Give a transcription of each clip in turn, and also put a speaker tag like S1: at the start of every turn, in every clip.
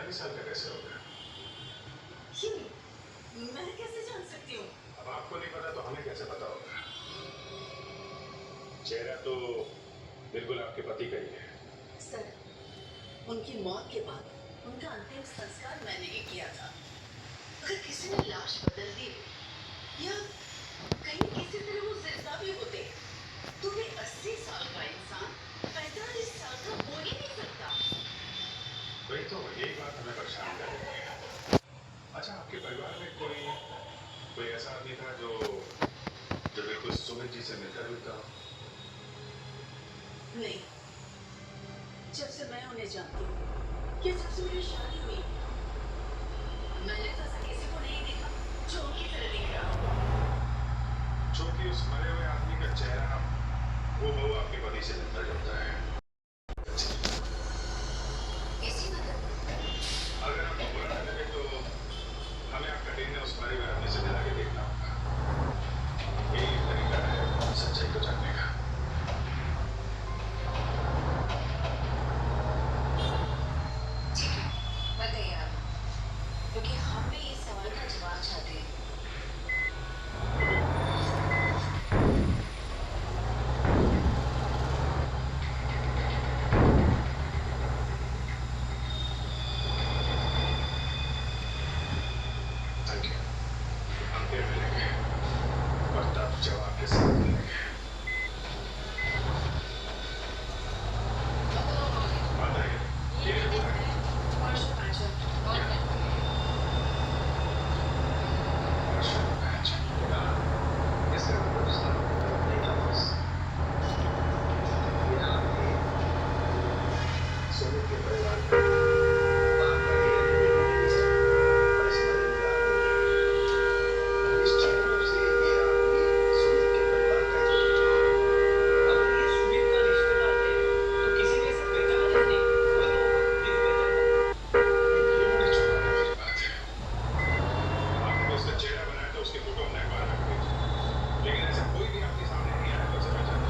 S1: 45 साल का कैसे हो गया?
S2: मैं कैसे जान सकती हूँ?
S1: अब आपको नहीं पता तो हमें कैसे पता होगा? चेहरा तो बिल्कुल आपके पति का ही है।
S2: सर, उनकी मौत के बाद उनका अंतिम संस्कार मैंने ही किया था। अगर किसी ने लाश बदल दी या कहीं किसी तरह वो जिंदा भी होते तो वे 80 साल का इंसान 45 साल का हो ही नहीं सकता।
S1: वही तो, यही बात हमें परेशान कर रही है। अच्छा, आपके परिवार में कोई ऐसा आदमी था जो बिल्कुल सुमित जी से मिलता जुलता हो?
S2: नहीं, जब से मैं उन्हें जानती हूँ या जब से मेरी शादी हुई, मैंने तो ऐसा किसी को नहीं देखा जो उनकी तरह दिख रहा हो।
S1: क्योंकि उस मरे हुए आदमी का चेहरा वो बहु आपके पति से मिलता जुलता है।
S2: इसी मतलब
S1: अगर आपको बुरा न लगे तो हमें आपका DNA उस मरे हुए आदमी से मिला के देखना होगा। यही एक तरीका है सच्चाई को जानने का।
S2: ठीक है, बताइए आप, क्योंकि हम भी इस सवाल का जवाब चाहते हैं।
S1: Thank you. हम फिर मिलेंगे और तब जवाब के साथ मिलेंगे। बताइए, ये हुआ है?
S2: मार्शल मैचर, कौन है?
S1: मार्शल मैच। इसका मतलब सालों की तरफ नहीं था बस। ये आपके सोने के परिवार का बाप का DNA बिल्कुल नहीं दे सकता। और इस मरे हुए आदमी का निश्चित रूप से ये आदमी सोने के परिवार का ही है।
S3: अगर ये सुमित का रिश्तेदार है तो किसी ने इसे पहचाना नहीं। कोई तो होगा जो इसे पहचानता।
S1: ये बड़ी चौंकाने वाली बात है। आपने उसका चेहरा बनाया तो उसकी फोटो हमने अखबार में भेजी, लेकिन ऐसा कोई भी आपके सामने नहीं आया तो उसे पहचाना।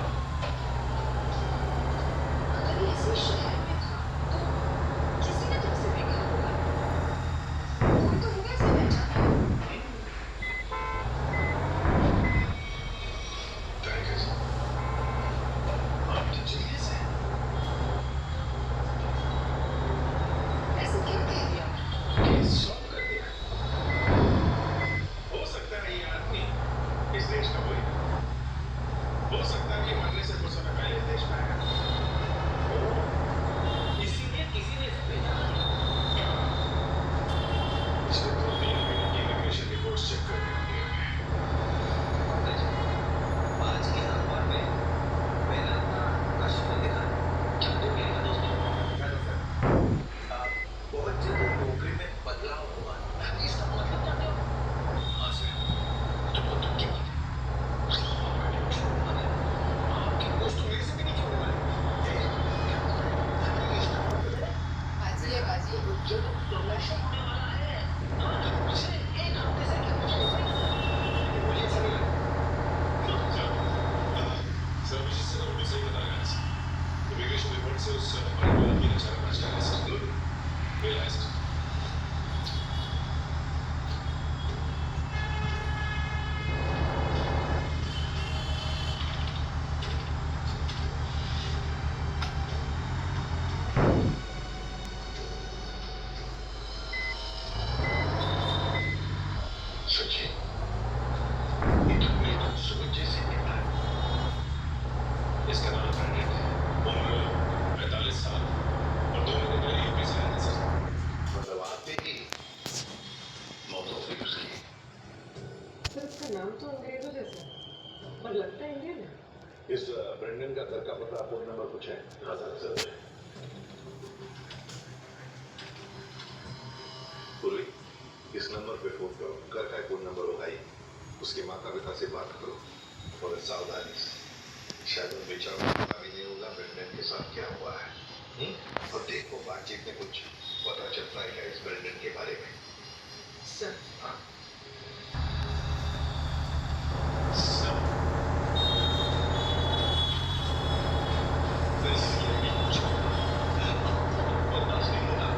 S2: अगर ये इसी शहर में था तो किसी ने तो उसे देखा होगा। कोई तो होगा इसे पहचाना।
S1: टाइगर जी, आप तो जीनियस हैं।
S2: ऐसे क्यों कह दिया?
S1: केस सॉल्व कर दिया। हो सकता है ये आदमी इस देश का कोई नहीं। हो सकता है कि मरने से कुछ समय पहले इस देश में आया।
S3: इसीलिए किसी ने इसे पहचाना नहीं।
S1: पिछले 2-3 महीने की इमिग्रेशन रिपोर्ट्स चेक करनी होगी हमें।
S3: आज के अखबार में मैंने अपना कस्टमर देखा। क्या तुम यही का दोस्त हो?
S4: हेलो सर, बहुत जल्द नौकरी में बदलाव होगा।
S3: इसका मतलब जानते हो?
S1: हाँ सर, तुमको तुम की बात है। आपका क्यों छोड़ना है?
S3: आपकी पोस्ट तो मेरे से भी नीचे होने वाली है।
S2: बाजी है बाजी।
S3: जब प्रमोशन होने वाला है, हाँ, पिछले एक हफ्ते से क्या कुछ ऐसा ही लग रहा है?
S1: लेकिन मुझे ऐसा नहीं लगा। सर मुझे सर बिल्कुल सही बता रहे हैं सर। इमिग्रेशन रिपोर्ट से उस मरे हुए आदमी का चेहरा मैच कर रहा है सर। Good, realise. सच्ची, ये तो बिल्कुल सुमित जैसे दिखता है। इसका नाम ब्रैंडन है। उम्र 45 साल और 2 महीने पहले यूपी से आया था सर। मतलब आते ही मौत हो गई उसकी।
S5: सर उसका नाम तो अंग्रेजों जैसा है पर लगता है इंडियन है।
S1: इस ब्रैंडन का घर का पता, फोन नंबर कुछ है? हाँ सर, जरूर है। पूर्वी, इस नंबर पे फोन करो। घर का फोन नंबर होगा ही। उसके माता पिता से बात करो और सावधानी से। शायद उन बेचारों को पता भी नहीं होगा ब्रैंडन के साथ क्या हुआ है। और देखो बातचीत में कुछ पता चलता है क्या इस ब्रैंडन के बारे में?
S5: सर
S1: हाँ सर, इसलिए भी कुछ बर्दाश्त नहीं होगा।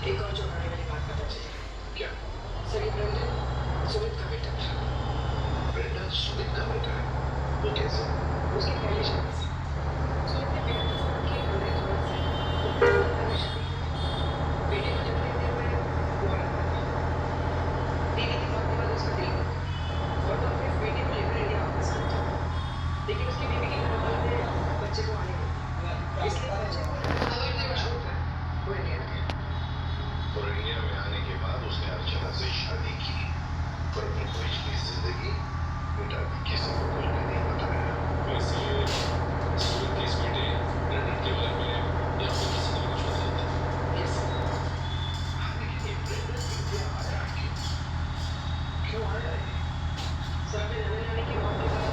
S5: एक और चौंकाने वाली बात पता चली।
S1: क्या?
S5: सर ये ब्रेंडन सुमित का बेटा था।
S1: ब्रेंडन सुमित का बेटा है? वो कैसे?
S5: उसकी पहली शादी से सुमित ने प्यार के साथ की हमने थोड़ा सी अपने साथ में शादी की। बेटे को जब देखते हुए वो बड़ा था। दीदी की मौत के बाद उसका दिल टूटा और वो अपने बेटे को लेकर इंडिया वापस आ गया। लेकिन उसकी बीवी के घर वालों ने बच्चे को आने नहीं दिया। इसलिए बच्चे को छोड़कर वो इंडिया आ गया।
S1: और इंडिया में आने के बाद उसने अर्चना से शादी की और अपनी पिछली जिंदगी मिटा दी। किसी को कुछ भी नहीं बताया।
S6: वैसे सुमित के इस बेटे ब्रेंडन के बारे में या फिर किसी ने कुछ बताया था?
S5: यस
S1: लेकिन ये ब्रेंडन इंडिया आया क्यों आया ये?
S5: सर अपने नाना नानी की मौत के बाद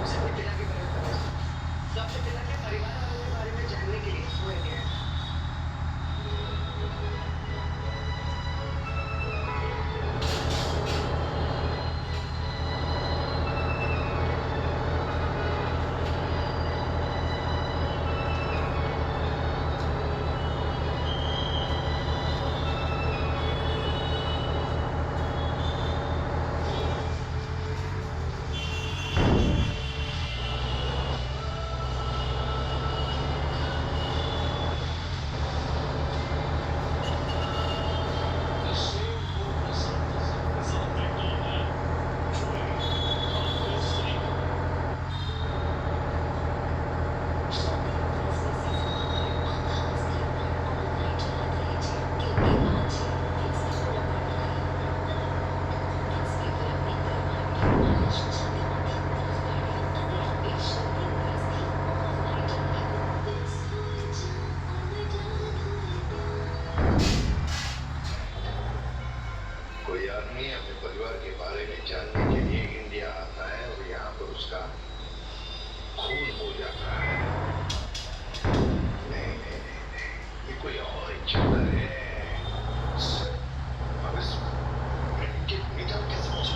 S5: उसे अपने पिता के बारे में पता चला। तो अपने पिता के परिवार वालों के बारे में जानने के लिए वो इंडिया आया।
S6: इससे वो पसंद देखता है जो आपको सही
S1: कोई आदमी अपने परिवार के बारे में जानने के लिए इंडिया आता है और यहाँ पर उसका खून हो जाता है। नहीं, ये कोई और ही चक्कर है। सर, अब इस ब्रेंडन के पिता को कैसे पहुंचा?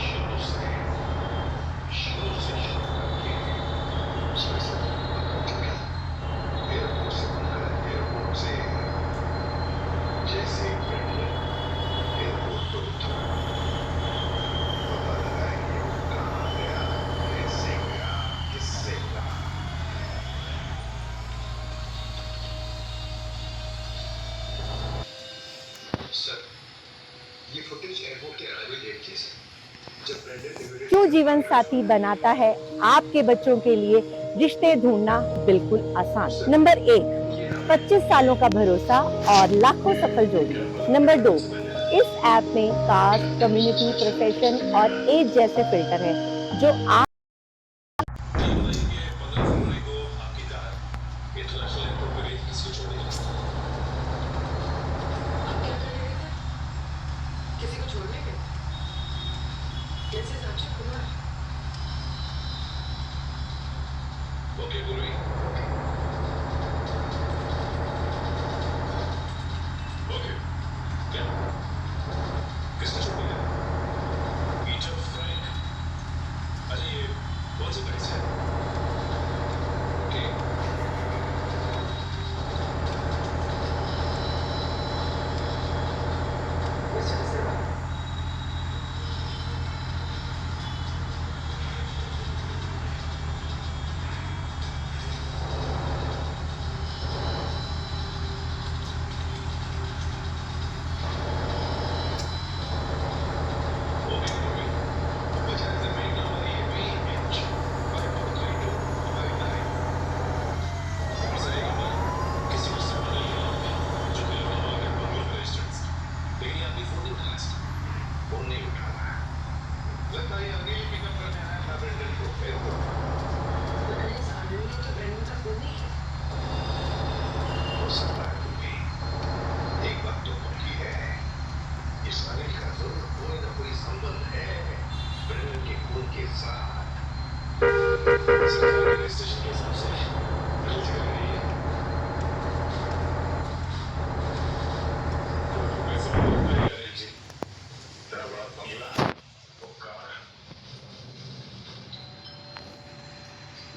S1: शुरू से शुरू करके उसमें से मतलब क्या? एयरपोर्ट से जैसे ब्रेंडन एयरपोर्ट पर उतरा, पता लगाएंगे वो कहाँ गया, कैसे गया, किससे गया। सर, ये फुटेज एयरपोर्ट के अराइवल गेट की है। जब ब्रेंडन
S7: क्यों जीवन साथी बनाता है आपके बच्चों के लिए रिश्ते ढूंढना बिल्कुल आसान। नंबर 1, 25 सालों का भरोसा और लाखों सफल जोड़ी। नंबर 2, इस ऐप में कास्ट, कम्युनिटी, प्रोफेशन और एज जैसे फिल्टर है जो आप
S6: ये बताइए कि 15 फरवरी को आपकी कार इंटरनेशनल एयरपोर्ट पे गई, किसको छोड़ने के लिए?
S5: आप क्या कर रहे थे? किसी को छोड़ने के? जैसे साक्षी कुमार।
S6: ओके पूर्वी, ओके क्या किसने छोड़ दिया? Peter Frank. अच्छा ये कौन सी प्राइस है? ओके
S5: मिस्टर सिल्वा,
S6: ओके पूर्वी, बचा जमीन हमारी ये भी इंच और बढ़ोतरी तो हमारी नहीं। और सही खबर, किसी को सवाल नहीं है आपका जो कि लगा हुआ है बंगलों में रेजिडेंस। लेकिन ये आपकी फोन नहीं उठा रहा है।
S1: फोन नहीं उठा रहा है। लगता है ये अनिल पिकअप करने आया था ब्रेंडन को एयरपोर्ट।
S5: पता नहीं इस आदमी ने तो ब्रेंडन का फोन नहीं किया।
S1: हो सकता है तुम्हें एक बात तो पक्की है, इस अनिल का जरूर कोई ना कोई संबंध है ब्रेंडन के खून के साथ।
S6: सरकारी रजिस्ट्रेशन के हिसाब से गलत जगह नहीं है। तो पैसे लगता है अनिल जी।
S1: तेरा बड़ा बंगला, वो कार।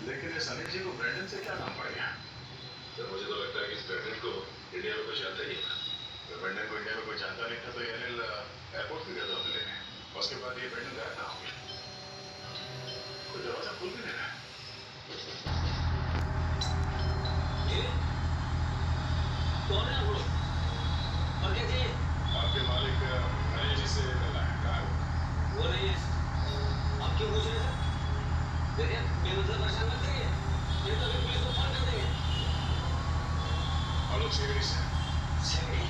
S1: लेकिन इस अनिल जी को ब्रेंडन से क्या नाम पड़ गया?
S6: तो मुझे तो लगता है कि इस ब्रेंडन को इंडिया में कुछ आता ही है। ब्रेंडन को इंडिया में कोई जानता नहीं था तो ये अनिल एयरपोर्ट से गया था हमें लेने। उसके बाद ये ब्रेंडन गायब ना हो गया। कोई दरवाजा खुल भी नहीं रहा।
S3: ये कौन है आप लोग? और क्या चाहिए?
S6: आपके मालिक अनिल जी से मिलना है। कहाँ है वो?
S3: वो नहीं है। आप क्यों पूछ रहे थे? देखिए बेमतलब परेशान मत करिए, नहीं तो अभी पुलिस को फोन कर देंगे।
S6: हम लोग सीढ़ी से
S3: सीढ़ी?